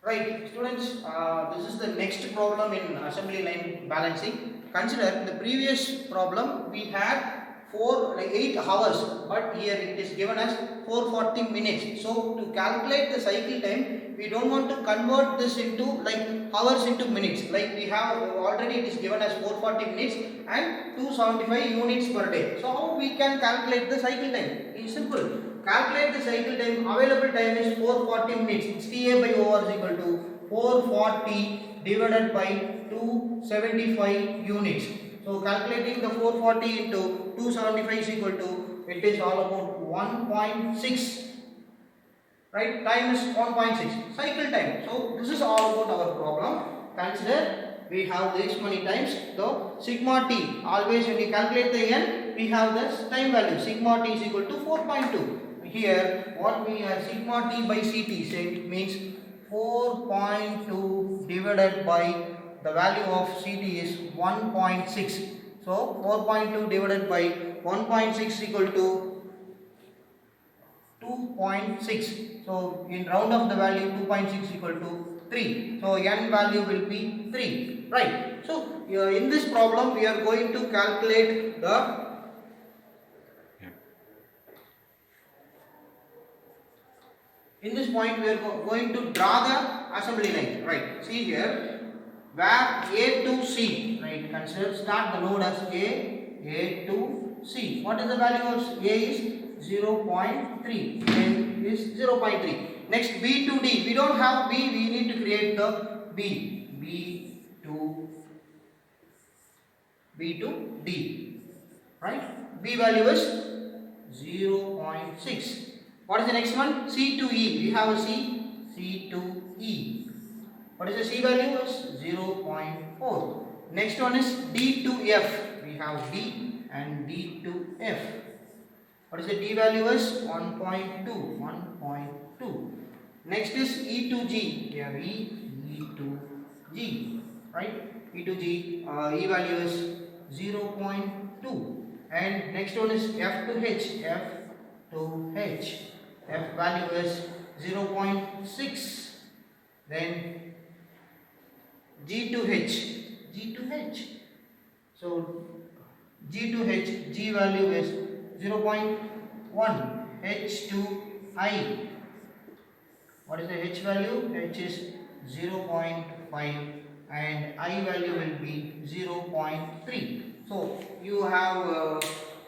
Right, students, this is the next problem in assembly line balancing. Consider the previous problem we had 8 hours, but here it is given as 440 minutes. So to calculate the cycle time, we don't want to convert this into like hours into minutes. Like we have already it is given as 440 minutes and 275 units per day. So how we can calculate the cycle time? It's simple. Calculate the cycle time. Available time is 440 minutes. CA by OR is equal to 440 divided by 275 units. So calculating the 440 into 275 is equal to, it is all about 1.6. Right? Time is 1.6. Cycle time. So this is all about our problem. Consider we have this many times. So sigma t. Always when you calculate the n, we have this time value. Sigma t is equal to 4.2. Here what we have, sigma t by ct say means 4.2 divided by the value of ct is 1.6. So 4.2 divided by 1.6 equal to 2.6. So in round of the value 2.6 equal to 3. So n value will be 3. Right. So in this problem we are going to calculate the in this point we are going to draw the assembly line. Right. See here where A to C. Right. Consider start the node as A to C. What is the value of A is 0.3. A is 0.3. Next B to D. We don't have B. We need to create the B. B to D. Right. B value is 0.6. What is the next one? C to E. We have a C. C to E. What is the C value? Is 0.4. Next one is D to F. We have D and D to F. What is the D value? Is 1.2. 1.2. Next is E to G. We have E to G. Right? E to G. E value is 0.2. And next one is F to H. F to H. F value is 0.6. Then G to H. G to H. So G to H. G value is 0.1. H to I. What is the H value? H is 0.5 and I value will be 0.3. So you have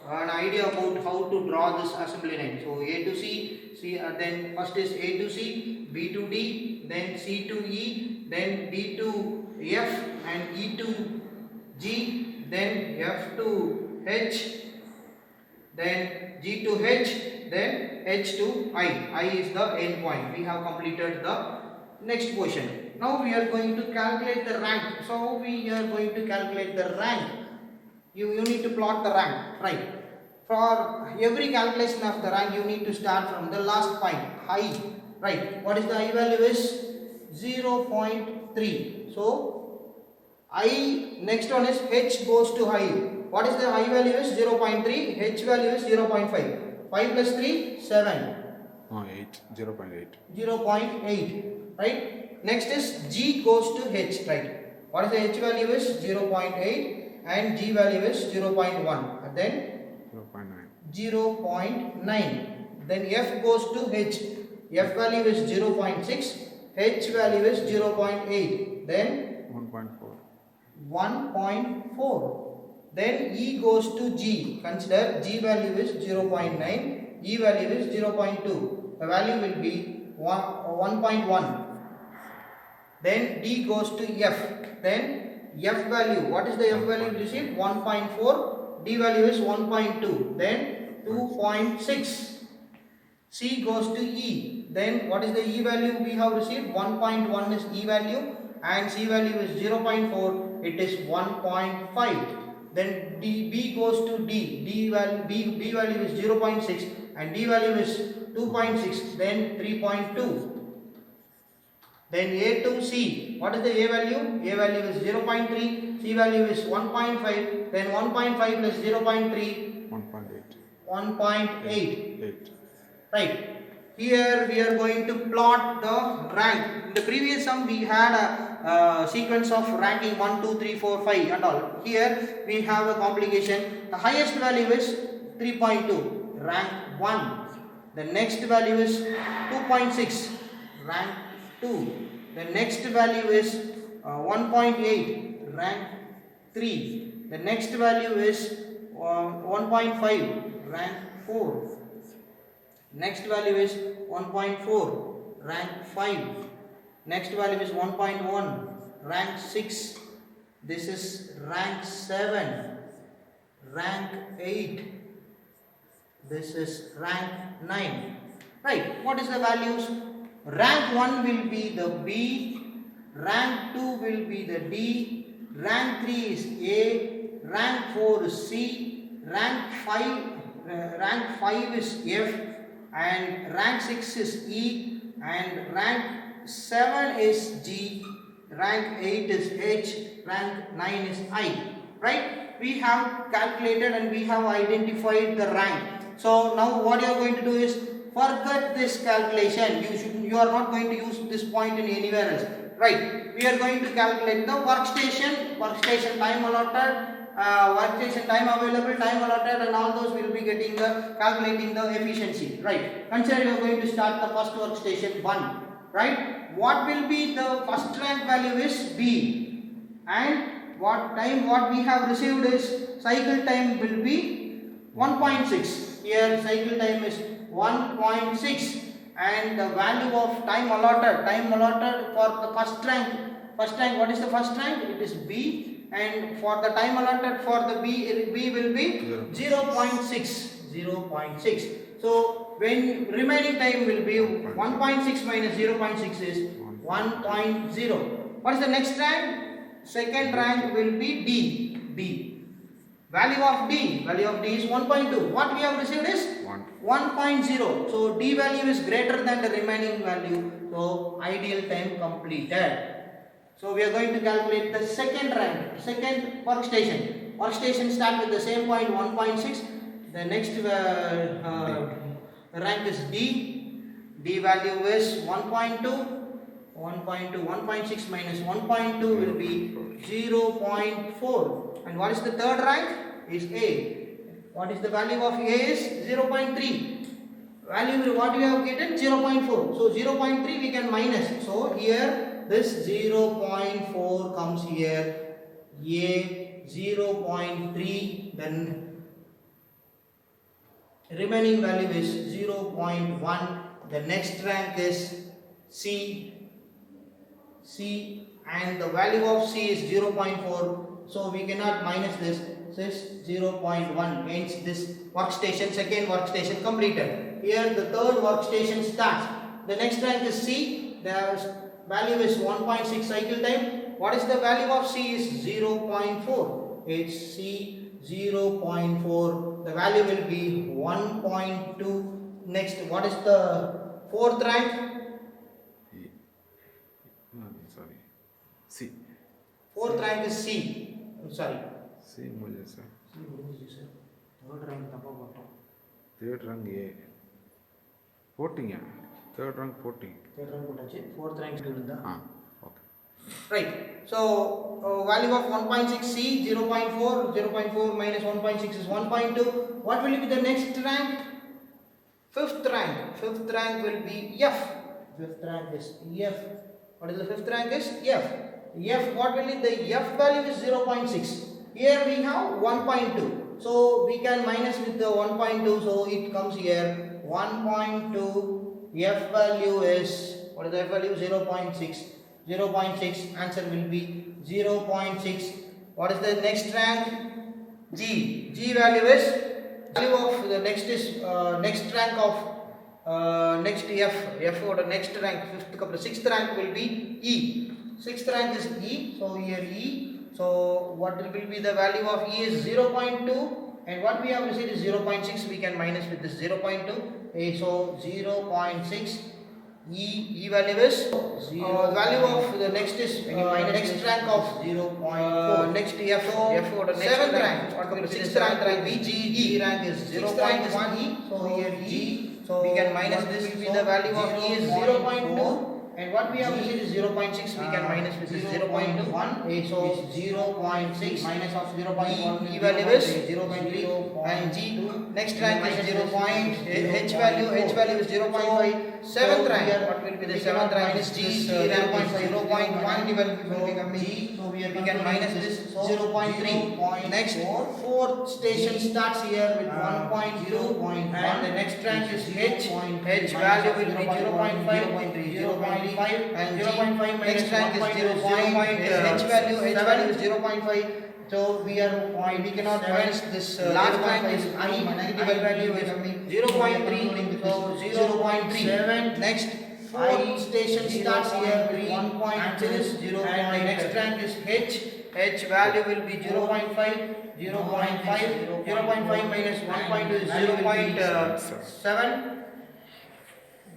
an idea about how to draw this assembly line. So A to C, then first is A to C, B to D, then C to E, then D to F and E to G, then F to H, then G to H, then H to I. I is the end point. We have completed the next portion. Now we are going to calculate the rank. So we are going to calculate the rank. You need to plot the rank, right? For every calculation of the rank, you need to start from the last point, I, right? What is the I value is 0.3. So I, next one is H goes to I. What is the I value is 0.3, H value is 0.5. 5 plus 3, 7. 8, 0.8. 0.8, right? Next is G goes to H, right? What is the H value is 0.8 and G value is 0.1. And then 0.9. Then F goes to H. F value is 0.6. H value is 0.8. Then 1.4. 1.4. Then E goes to G. Consider G value is 0.9. E value is 0.2. The value will be 1.1. Then D goes to F. Then F value. What is the F value received? 1.4. D value is 1.2. Then 2.6. C goes to E. Then what is the E value we have received? 1.1 is E value and C value is 0.4. It is 1.5. Then B goes to D. B value is 0.6 and D value is 2.6. Then 3.2. Then A to C. What is the A value? A value is 0.3. C value is 1.5. Then 1.5 plus 0.3. 1.8. 1.8. Right. Here we are going to plot the rank. In the previous sum we had a sequence of ranking 1, 2, 3, 4, 5 and all. Here we have a complication. The highest value is 3.2, rank 1. The next value is 2.6, rank 2. The next value is 1.8, rank 3. The next value is 1.5, rank 4. Next value is 1.4, rank 5. Next value is 1.1, rank 6. This is rank 7, rank 8. This is rank 9. Right, what is the values? Rank 1 will be the B, rank 2 will be the D, rank 3 is A, rank 4 is C, rank 5 is F, and rank 6 is E, and rank 7 is G, rank 8 is H, rank 9 is I. Right? We have calculated and we have identified the rank. So now what you are going to do is forget this calculation. You are not going to use this point in anywhere else. Right? We are going to calculate the workstation time allotted, workstation time available, time allotted, and all those will be getting the calculating the efficiency. Right? Consider you are going to start the first workstation 1. Right? What will be the first rank value is B, and what we have received is cycle time will be 1.6. Here cycle time is 1.6, and the value of time allotted for the first rank, what is the first rank? It is B, and for the time allotted for the B will be 0.6. So when remaining time will be 1.6 minus 0.6 is 1.0. What is the next rank? Second rank will be D. Value of D is 1.2. What we have received is 1.0. So D value is greater than the remaining value. So ideal time completed. So we are going to calculate the second rank, second workstation. Workstation start with the same point 1.6. The next rank is D. D value is 1.2. 1.6 minus 1.2 will be 0.4. And what is the third rank? Is A. What is the value of A is 0.3. Value what we have getting? 0.4. So 0.3 we can minus. So here this 0.4 comes here. A 0.3, then remaining value is 0.1. The next rank is C, and the value of C is 0.4, so we cannot minus this. This is 0.1, hence this workstation, second workstation completed. Here the third workstation starts. The next rank is C, the value is 1.6 cycle time. What is the value of C is 0.4, it's C 0.4, the value will be 1.2. Next, what is the fourth rank? C. Fourth rank is C. Sorry. C मुझे sir. Third rank तब होगा. Third rank A. 14 या. Third rank 14. Third rank होता है. Fourth rank student हाँ. Okay. Right. So value of 1.6 C 0.4 minus 1.6 is 1.2. What will be the next rank? Fifth rank. Fifth rank will be F. Fifth rank is F. What is the fifth rank is F. F, what will be the F value is 0.6. Here we have 1.2. So we can minus with the 1.2. So it comes here 1.2. F value is, what is the F value? 0.6. 0.6. Answer will be 0.6. What is the next rank? G. G value is, value of the next is next rank of next F or the next rank, sixth rank will be E. Sixth rank is E, so here E. So what will be the value of E is 0.2, and what we have received is 0.6. We can minus with this 0.2. So 0.6. E value is value of the next is next rank of 0.4. Next F or the seventh rank or the sixth rank B G E rank is 0.1 E. So here G. So we can minus this with the value of E is 0.2 and what we have received is 0.6. We can minus with this 0.1. So 0.6 minus of 0.1. E value is 0.3 and G next rank is 0. H value is 0.5. Seventh rank, what will be the seventh rank is G. G rank is 0.1 G. So we can minus this 0.3. Next fourth station starts here with 1.2 and the next rank is H. H value will be 0.5 and 0.5 next rank is 0. H value is 0.5. So we cannot minus this last rank is I. Negative value is 0.3. So 0.3. Next fourth station starts here with 1.2 and the next rank is H. H value will be 0.5 minus 1.2 is 0.7.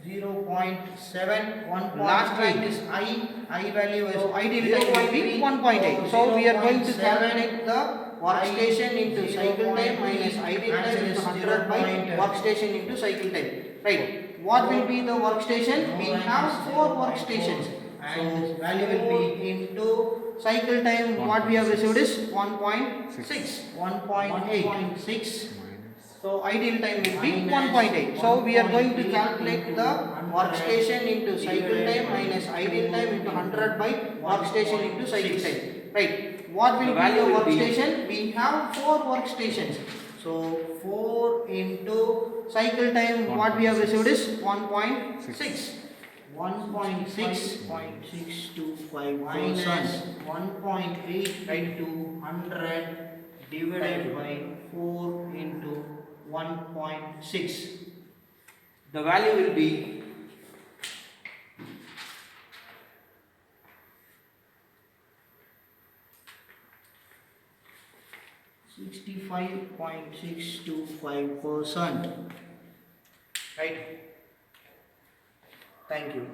0.7. Last rank is I value is ideal time will be 1.8. So we are going to calculate the workstation into cycle time minus ideal time into 100 by workstation into cycle time. Right. What will be the workstation? We have 4 workstations. So value will be into cycle time. What we have received is 1.6. 1.8. So ideal time will be 1.8. So we are going to calculate the workstation into cycle time minus ideal time into 100 by workstation into cycle time. Right. What will be the workstation? We have 4 workstations. So 4 into cycle time, what we have received is 1.6. 1.6 minus 1.8 into 100 divided by 4 into 1.6. The value will be 65.625%. Right. Thank you.